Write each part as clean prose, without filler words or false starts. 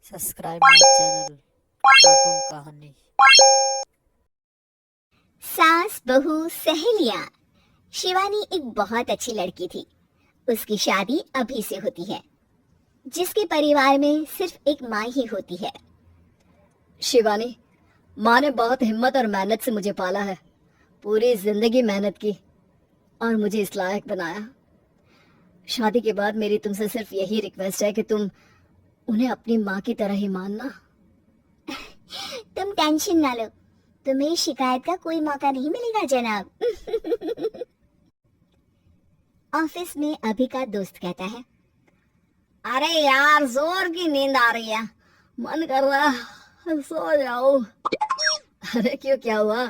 Subscribe my channel cartoon कहानी। सास बहू सहेलियां। शिवानी एक बहुत अच्छी लड़की थी। उसकी शादी अभी से होती है, जिसके परिवार में सिर्फ एक माँ ही होती है। शिवानी, माँ ने बहुत हिम्मत और मेहनत से मुझे पाला है। पूरी जिंदगी मेहनत की और मुझे इस लायक बनाया। शादी के बाद मेरी तुमसे सिर्फ यही रिक्वेस्ट है कि तुम उन्हें अपनी माँ की तरह ही मानना। तुम टेंशन ना लो, तुम्हें शिकायत का कोई मौका नहीं मिलेगा जनाब। ऑफिस में अभी का दोस्त कहता है, अरे यार जोर की नींद आ रही है, मन कर रहा है सो जाओ। अरे क्यों, क्या हुआ?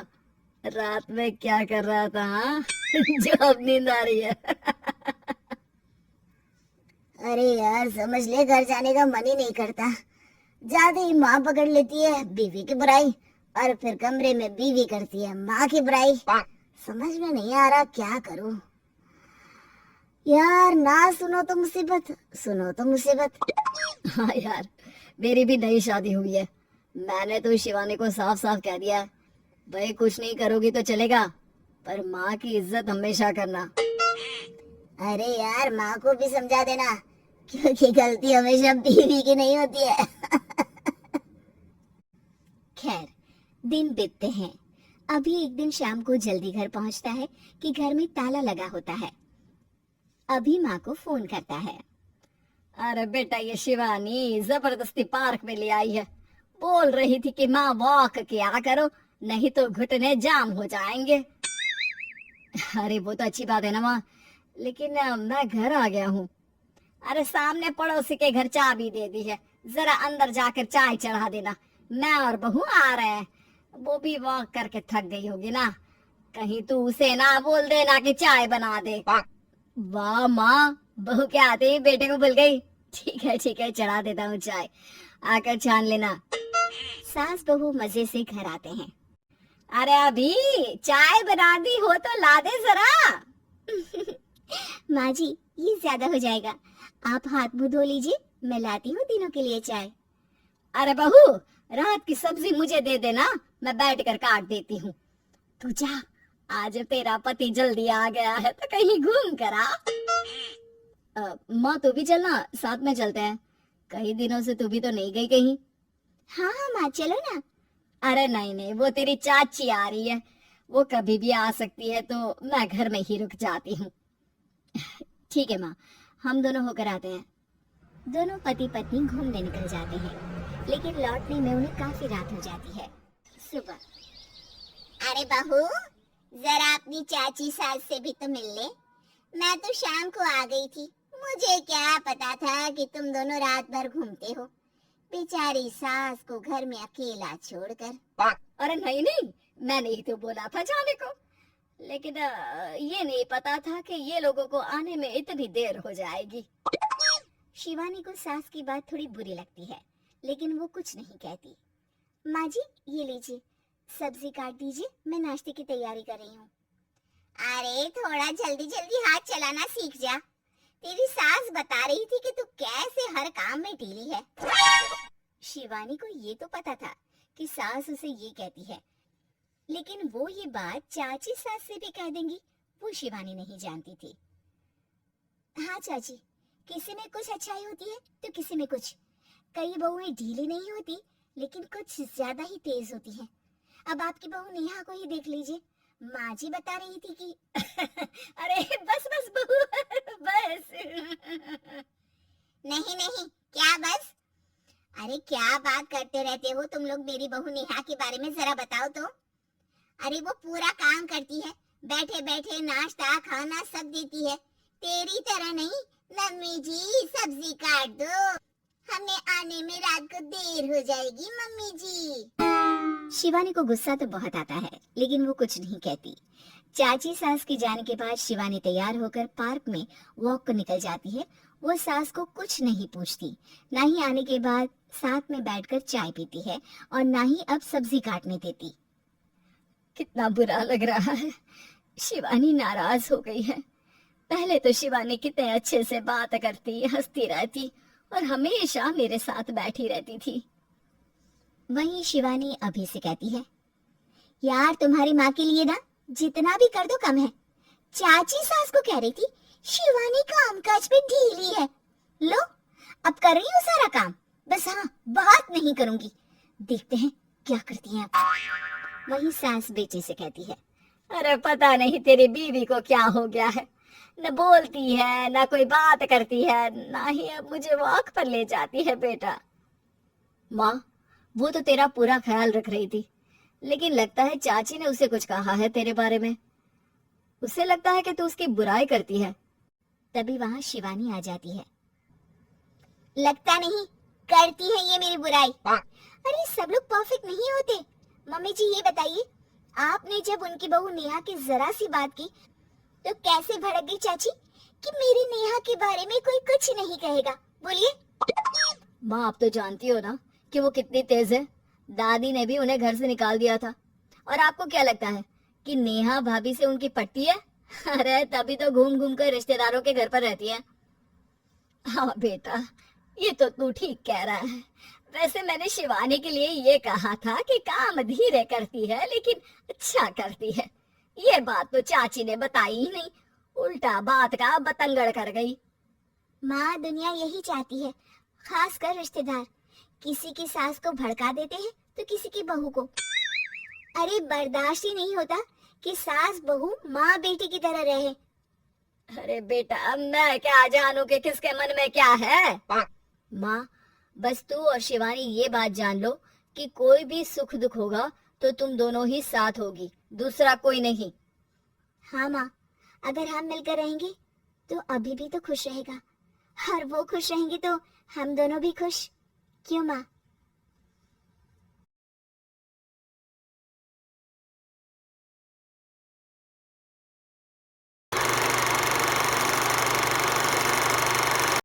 रात में क्या कर रहा था हाँ? जो अब नींद आ रही है। अरे यार समझ ले, घर जाने का मन ही नहीं करता। ज्यादा ही माँ पकड़ लेती है बीवी की बुराई, और फिर कमरे में बीवी करती है माँ की बुराई। समझ में नहीं आ रहा क्या करूं। यार ना सुनो तो मुसीबत, सुनो तो मुसीबत। हाँ यार, मेरी भी नई शादी हुई है। मैंने तो शिवानी को साफ साफ कह दिया है, भाई कुछ नहीं करोगी तो चलेगा, पर माँ की इज्जत हमेशा करना। अरे यार माँ को भी समझा देना, क्योंकि गलती हमेशा बीवी की नहीं होती है। खैर, दिन बीतते हैं। अभी एक दिन शाम को जल्दी घर पहुंचता है कि घर में ताला लगा होता है। अभी माँ को फोन करता है, अरे बेटा ये शिवानी जबरदस्ती पार्क में ले आई है। बोल रही थी कि माँ वॉक किया करो, नहीं तो घुटने जाम हो जाएंगे। अरे वो तो अच्छी बात है ना माँ, लेकिन मैं घर आ गया हूँ। अरे सामने पड़ोसी के घर चाबी दे दी है, जरा अंदर जाकर चाय चढ़ा देना। मैं और बहू आ रहे हैं, वो भी वॉक करके थक गई होगी ना। कहीं तू उसे ना बोल देना कि चाय बना दे। वाह माँ, बहू क्या आते ही बेटे को भूल गई। ठीक है चढ़ा देता हूँ चाय, आकर छान लेना। सास बहू मजे से घर आते हैं। अरे अभी चाय बना दी हो तो ला दे जरा। माँ जी ये ज्यादा हो जाएगा, आप हाथ मुंह धो लीजिए, मैं लाती हूँ तीनों के लिए चाय। अरे बहू, रात की सब्जी मुझे दे देना, मैं बैठ कर काट देती हूँ। तू जा, आज तेरा पति जल्दी आ गया है तो कहीं घूम कर आ। माँ तू भी चलना, साथ में चलते हैं। कई दिनों से तू भी तो नहीं गई कहीं। हाँ हाँ माँ चलो ना। अरे नहीं नहीं, वो तेरी चाची आ रही है, वो कभी भी आ सकती है, तो मैं घर में ही रुक जाती हूँ। ठीक है माँ, हम दोनों होकर आते हैं। दोनों पति पत्नी घूमने निकल जाते हैं, लेकिन लौटने में उन्हें काफी रात हो जाती है। सुबह, अरे बहू जरा अपनी चाची सास से भी तो मिल ले। मैं तो शाम को आ गई थी, मुझे क्या पता था कि तुम दोनों रात भर घूमते हो, बेचारी सास को घर में अकेला छोड़कर। अरे नहीं नहीं, मैंने ही तो बोला था जाने को, लेकिन ये नहीं पता था कि ये लोगों को आने में इतनी देर हो जाएगी। शिवानी को सास की बात थोड़ी बुरी लगती है, लेकिन वो कुछ नहीं कहती। माँ जी ये लीजिए, सब्जी काट दीजिए, मैं नाश्ते की तैयारी कर रही हूँ। अरे थोड़ा जल्दी जल्दी हाथ चलाना सीख जा, तेरी सास बता रही थी कि तू कैसे हर काम में ढीली है। शिवानी को ये तो पता था कि सास उसे ये कहती है, लेकिन वो ये बात चाची सास से भी कह देंगी, वो शिवानी नहीं जानती थी। हाँ चाची, किसी में कुछ अच्छाई होती है तो किसी में कुछ। कई बहुएं ढीली नहीं होती, लेकिन कुछ ज्यादा ही तेज होती हैं। अब आपकी बहू नेहा को ही देख लीजिए, माँ जी बता रही थी कि अरे बस बस बहू बस। नहीं नहीं, क्या बस? अरे क्या बात करते रहते हो तुम लोग मेरी बहू नेहा के बारे में, जरा बताओ तो। अरे वो पूरा काम करती है, बैठे बैठे नाश्ता खाना सब देती है, तेरी तरह नहीं। मम्मी जी सब्जी काट दो, हमें आने में रात को देर हो जाएगी मम्मी जी। शिवानी को गुस्सा तो बहुत आता है, लेकिन वो कुछ नहीं कहती। चाची सास के जाने के बाद शिवानी तैयार होकर पार्क में वॉक को निकल जाती है। वो सास को कुछ नहीं पूछती, ना ही आने के बाद साथ में बैठकर चाय पीती है, और ना ही अब सब्जी काटने देती। कितना बुरा लग रहा है, शिवानी नाराज हो गई है। पहले तो शिवानी कितने अच्छे से बात करती हंसती रहती, और हमेशा मेरे साथ बैठी रहती थी। वहीं शिवानी अभी से कहती है, यार तुम्हारी माँ के लिए ना जितना भी कर दो कम है। चाची सास को कह रही थी शिवानी कामकाज पे ढीली है। लो अब कर रही हूँ सारा काम, बस हाँ बात नहीं करूंगी। देखते हैं क्या करती हैं आप। वही सास बेटे से कहती है, अरे पता नहीं तेरी बीवी को क्या हो गया है, न बोलती है न कोई बात करती है, ना ही अब मुझे वॉक पर ले जाती है। बेटा माँ वो तो तेरा पूरा ख्याल रख रही थी, लेकिन लगता है चाची ने उसे कुछ कहा है तेरे बारे में। उसे लगता है कि तू उसकी बुराई करती है। तभी वहां शिवानी आ जाती है। लगता नहीं, करती है ये मेरी बुराई। अरे सब लोग परफेक्ट नहीं होते। मम्मी जी ये बताइए, आपने जब उनकी बहू नेहा की जरा सी बात की तो कैसे भड़क गई चाची कि मेरी नेहा के बारे में कोई कुछ नहीं कहेगा? बोलिए। माँ आप तो जानती हो ना कि वो कितनी तेज है। दादी ने भी उन्हें घर से निकाल दिया था। और आपको क्या लगता है कि नेहा भाभी से उनकी पट्टी है? अरे तभी तो घूम घूम कर रिश्तेदारों के घर पर रहती है। हाँ बेटा ये तो तू ठीक कह रहा है। वैसे मैंने शिवानी के लिए ये कहा था कि काम धीरे करती है लेकिन अच्छा करती है। ये बात तो चाची ने बताई ही नहीं, उल्टा बात का बतंगड़ कर गई। माँ दुनिया यही चाहती है, खासकर रिश्तेदार किसी की सास को भड़का देते हैं तो किसी की बहू को। अरे बर्दाश्त ही नहीं होता कि सास बहू माँ बेटी की तरह रहे। अरे बेटा मैं क्या जानू कि किसके मन में क्या है। माँ बस तू और शिवानी ये बात जान लो कि कोई भी सुख दुख होगा तो तुम दोनों ही साथ होगी, दूसरा कोई नहीं। हाँ माँ, अगर हम मिलकर रहेंगे तो अभी भी तो खुश रहेगा, और वो खुश रहेंगे तो हम दोनों भी खुश। क्यों माँ?